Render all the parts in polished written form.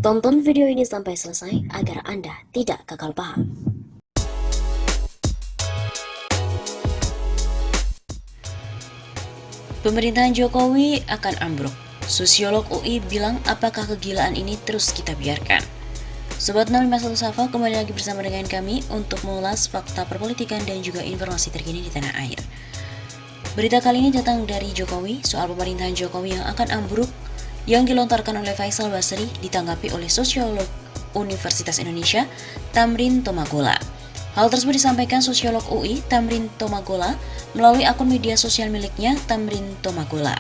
Tonton video ini sampai selesai agar Anda tidak gagal paham. Pemerintahan Jokowi akan ambruk. Sosiolog UI bilang apakah kegilaan ini terus kita biarkan? Sobat 051 Safa, kembali lagi bersama dengan kami untuk mengulas fakta perpolitikan dan juga informasi terkini di tanah air. Berita kali ini datang dari Jokowi soal pemerintahan Jokowi yang akan ambruk yang dilontarkan oleh Faisal Basri ditanggapi oleh sosiolog Universitas Indonesia Tamrin Tomagola. Hal tersebut disampaikan sosiolog UI Tamrin Tomagola melalui akun media sosial miliknya Tamrin Tomagola.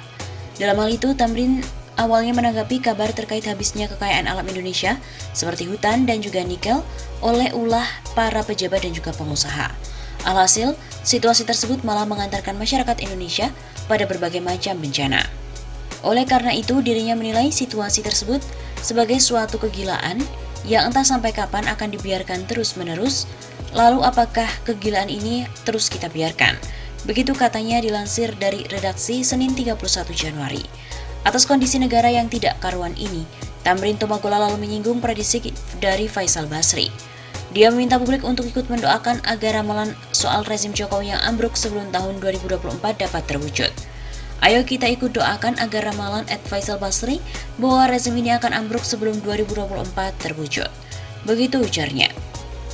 Dalam hal itu, Tamrin awalnya menanggapi kabar terkait habisnya kekayaan alam Indonesia seperti hutan dan juga nikel oleh ulah para pejabat dan juga pengusaha. Alhasil, situasi tersebut malah mengantarkan masyarakat Indonesia pada berbagai macam bencana. Oleh karena itu, dirinya menilai situasi tersebut sebagai suatu kegilaan yang entah sampai kapan akan dibiarkan terus-menerus. Lalu apakah kegilaan ini terus kita biarkan? Begitu katanya dilansir dari redaksi Senin 31 Januari. Atas kondisi negara yang tidak karuan ini, Tamrin Tomagola lalu menyinggung prediksi dari Faisal Basri. Dia meminta publik untuk ikut mendoakan agar ramalan soal rezim Jokowi yang ambruk sebelum tahun 2024 dapat terwujud. Ayo kita ikut doakan agar ramalan Faisal Basri bahwa rezim ini akan ambruk sebelum 2024 terwujud. Begitu ujarnya.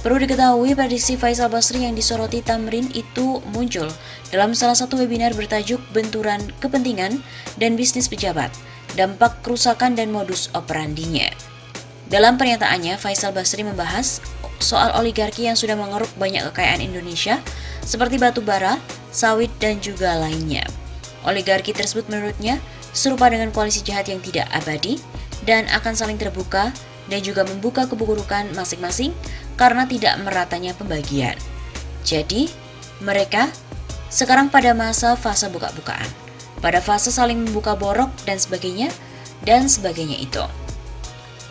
Perlu diketahui, prediksi Faisal Basri yang disoroti Tamrin itu muncul dalam salah satu webinar bertajuk Benturan Kepentingan dan Bisnis Pejabat, Dampak Kerusakan dan Modus Operandinya. Dalam pernyataannya, Faisal Basri membahas soal oligarki yang sudah mengeruk banyak kekayaan Indonesia seperti batu bara, sawit, dan juga lainnya. Oligarki tersebut menurutnya serupa dengan koalisi jahat yang tidak abadi dan akan saling terbuka dan juga membuka keburukan masing-masing karena tidak meratanya pembagian. Jadi, mereka sekarang pada fase buka-bukaan, pada fase saling membuka borok dan sebagainya itu.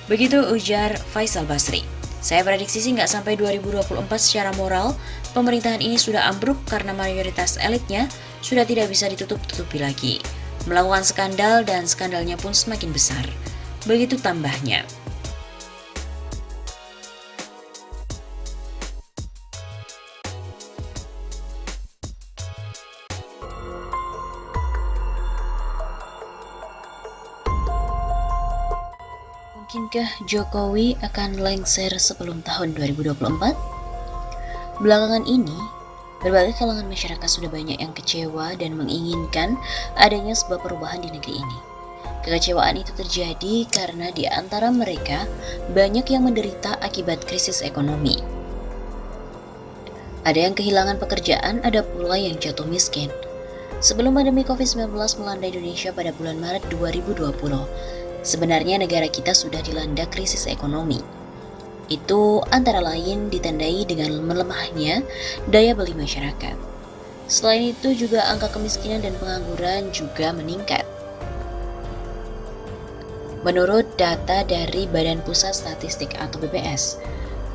Begitu ujar Faisal Basri. Saya prediksi sih nggak sampai 2024 secara moral, pemerintahan ini sudah ambruk karena mayoritas elitnya sudah tidak bisa ditutup-tutupi lagi. Melakukan skandal dan skandalnya pun semakin besar. Begitu tambahnya. Mungkinkah Jokowi akan lengser sebelum tahun 2024? Belakangan ini, berbagai kalangan masyarakat sudah banyak yang kecewa dan menginginkan adanya sebuah perubahan di negeri ini. Kekecewaan itu terjadi karena di antara mereka banyak yang menderita akibat krisis ekonomi. Ada yang kehilangan pekerjaan, ada pula yang jatuh miskin. Sebelum pandemi COVID-19 melanda Indonesia pada bulan Maret 2020, sebenarnya negara kita sudah dilanda krisis ekonomi. Itu antara lain ditandai dengan melemahnya daya beli masyarakat. Selain itu juga angka kemiskinan dan pengangguran juga meningkat. Menurut data dari Badan Pusat Statistik atau BPS,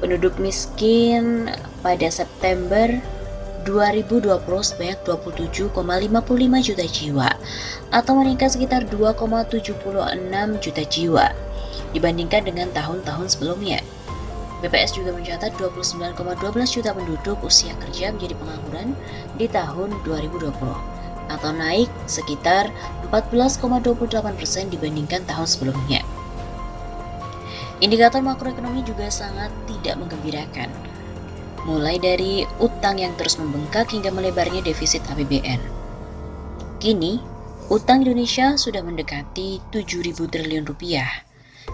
penduduk miskin pada September 2020 sebanyak 27,55 juta jiwa atau meningkat sekitar 2,76 juta jiwa dibandingkan dengan tahun-tahun sebelumnya. BPS juga mencatat 29,12 juta penduduk usia kerja menjadi pengangguran di tahun 2020 atau naik sekitar 14,28% dibandingkan tahun sebelumnya. Indikator makroekonomi juga sangat tidak menggembirakan, mulai dari utang yang terus membengkak hingga melebarnya defisit APBN. Kini, utang Indonesia sudah mendekati 7.000 triliun rupiah.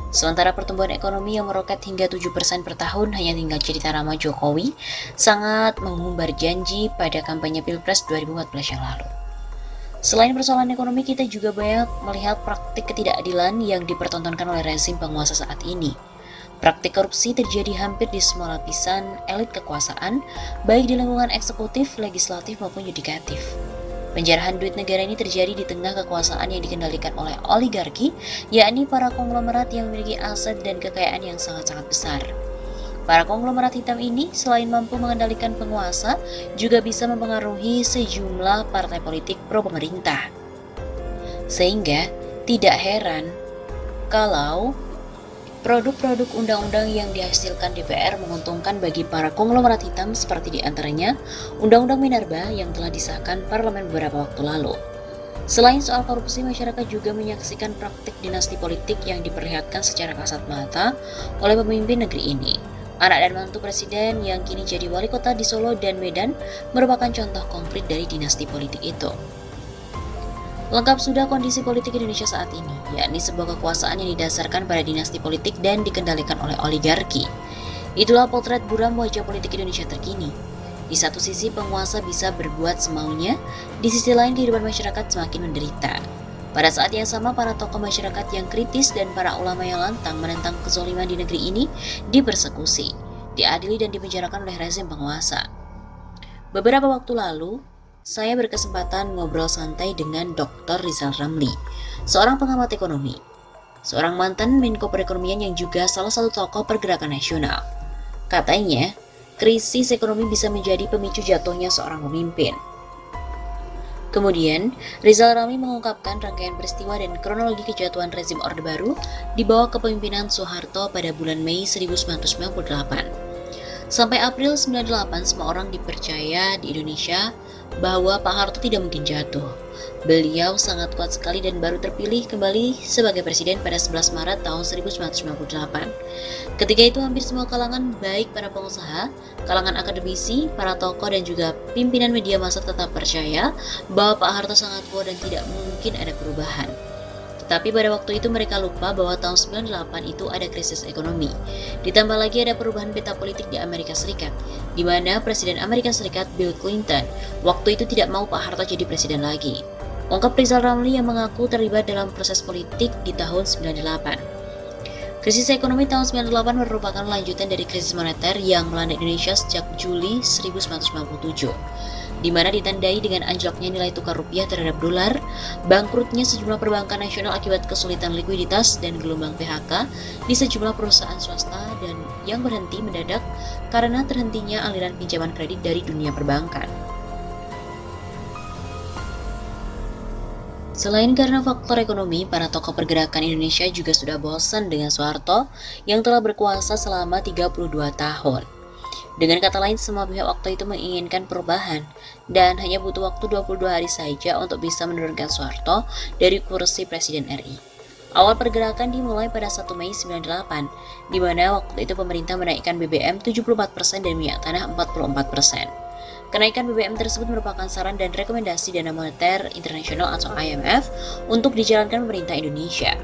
Sementara pertumbuhan ekonomi yang meroket hingga 7% per tahun hanya tinggal cerita nama Jokowi sangat mengumbar janji pada kampanye Pilpres 2014 yang lalu. Selain persoalan ekonomi, kita juga banyak melihat praktik ketidakadilan yang dipertontonkan oleh rezim penguasa saat ini. Praktik korupsi terjadi hampir di semua lapisan elit kekuasaan, baik di lingkungan eksekutif, legislatif maupun yudikatif. Penjarahan duit negara ini terjadi di tengah kekuasaan yang dikendalikan oleh oligarki, yakni para konglomerat yang memiliki aset dan kekayaan yang sangat-sangat besar. Para konglomerat hitam ini selain mampu mengendalikan penguasa, juga bisa mempengaruhi sejumlah partai politik pro pemerintah. Sehingga tidak heran kalau Produk-produk undang-undang yang dihasilkan DPR menguntungkan bagi para konglomerat hitam seperti diantaranya Undang-Undang Minerba yang telah disahkan parlemen beberapa waktu lalu. Selain soal korupsi, masyarakat juga menyaksikan praktik dinasti politik yang diperlihatkan secara kasat mata oleh pemimpin negeri ini. Anak dan mantu presiden yang kini jadi wali kota di Solo dan Medan merupakan contoh konkret dari dinasti politik itu. Lengkap sudah kondisi politik Indonesia saat ini, yakni sebuah kekuasaan yang didasarkan pada dinasti politik dan dikendalikan oleh oligarki. Itulah potret buram wajah politik Indonesia terkini. Di satu sisi penguasa bisa berbuat semaunya, di sisi lain kehidupan masyarakat semakin menderita. Pada saat yang sama, para tokoh masyarakat yang kritis dan para ulama yang lantang menentang kezaliman di negeri ini dipersekusi, diadili dan dipenjarakan oleh rezim penguasa. Beberapa waktu lalu, saya berkesempatan ngobrol santai dengan Dr. Rizal Ramli, seorang pengamat ekonomi, seorang mantan Menko Perekonomian yang juga salah satu tokoh pergerakan nasional. Katanya, krisis ekonomi bisa menjadi pemicu jatuhnya seorang pemimpin. Kemudian, Rizal Ramli mengungkapkan rangkaian peristiwa dan kronologi kejatuhan rezim Orde Baru di bawah kepemimpinan Soeharto pada bulan Mei 1998. Sampai April 98, semua orang dipercaya di Indonesia bahwa Pak Harto tidak mungkin jatuh. Beliau sangat kuat sekali dan baru terpilih kembali sebagai presiden pada 11 Maret tahun 1998. Ketika itu hampir semua kalangan, baik para pengusaha, kalangan akademisi, para tokoh dan juga pimpinan media massa tetap percaya bahwa Pak Harto sangat kuat dan tidak mungkin ada perubahan. Tapi pada waktu itu mereka lupa bahwa tahun 98 itu ada krisis ekonomi. Ditambah lagi ada perubahan peta politik di Amerika Serikat, di mana Presiden Amerika Serikat Bill Clinton waktu itu tidak mau Pak Harto jadi presiden lagi. Ungkap Rizal Ramli yang mengaku terlibat dalam proses politik di tahun 98. Krisis ekonomi tahun 98 merupakan lanjutan dari krisis moneter yang melanda Indonesia sejak Juli 1997. Di mana ditandai dengan anjloknya nilai tukar rupiah terhadap dolar, bangkrutnya sejumlah perbankan nasional akibat kesulitan likuiditas dan gelombang PHK di sejumlah perusahaan swasta dan yang berhenti mendadak karena terhentinya aliran pinjaman kredit dari dunia perbankan. Selain karena faktor ekonomi, para tokoh pergerakan Indonesia juga sudah bosan dengan Soeharto yang telah berkuasa selama 32 tahun. Dengan kata lain, semua pihak waktu itu menginginkan perubahan dan hanya butuh waktu 22 hari saja untuk bisa menurunkan Soeharto dari kursi Presiden RI. Awal pergerakan dimulai pada 1 Mei 98, di mana waktu itu pemerintah menaikkan BBM 74% dan minyak tanah 44%. Kenaikan BBM tersebut merupakan saran dan rekomendasi Dana Moneter Internasional atau IMF untuk dijalankan pemerintah Indonesia.